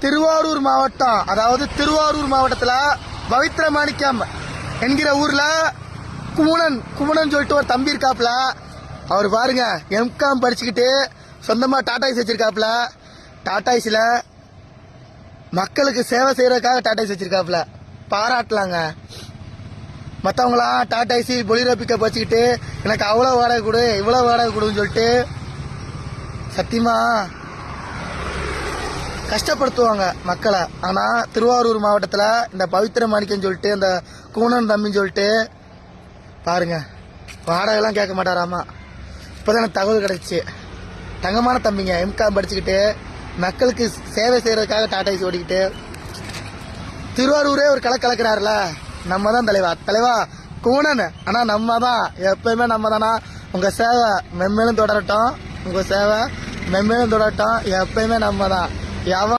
திருவாரூர் மாவட்டம், அதாவது திருவாரூர் மாவட்டத்தில் பவித்ரமாணிக்கம் என்கிற ஊர்ல குமணன் சொல்லிட்டு ஒரு தம்பி இருக்காப்ல. அவர் பாருங்க எம்காம் படிச்சுக்கிட்டு சொந்தமா டாடாய்ஸ் வச்சிருக்காப்ல. டாடாய்ஸ்ல மக்களுக்கு சேவை செய்யறதுக்காக டாடாய்ஸ் வச்சிருக்காப்ல. பாராட்டலாங்க. மற்றவங்களாம் டாடாய்ஸ் பொலிரோ பிக்கப் வச்சுக்கிட்டு எனக்கு அவ்வளோ வாடகை கொடு இவ்வளோ வாடகை கொடுன்னு சொல்லிட்டு சத்தியமா கஷ்டப்படுத்துவாங்க மக்களை. ஆனால் திருவாரூர் மாவட்டத்தில் இந்த பவித்ரமாணிக்கன்னு சொல்லிட்டு அந்த குமணன் தம்பின்னு சொல்லிட்டு பாருங்க வாடகைலாம் கேட்க மாட்டாராமா. இப்போதான் எனக்கு தகவல் கிடைச்சி. தங்கமான தம்பிங்க எம்காம் படிச்சுக்கிட்டு மக்களுக்கு சேவை செய்யறதுக்காக டாடாய்ஸ் ஓடிக்கிட்டு திருவாரூரே ஒரு கலக்கிறாருல. நம்ம தான் தலைவா குமணன். ஆனால் நம்ம தான் எப்பயுமே நம்ம தானா. உங்கள் சேவை மென்மேலும் தொடரட்டும், உங்கள் சேவை மென்மேலும் தொடரட்டும். எப்பயுமே நம்ம தான்.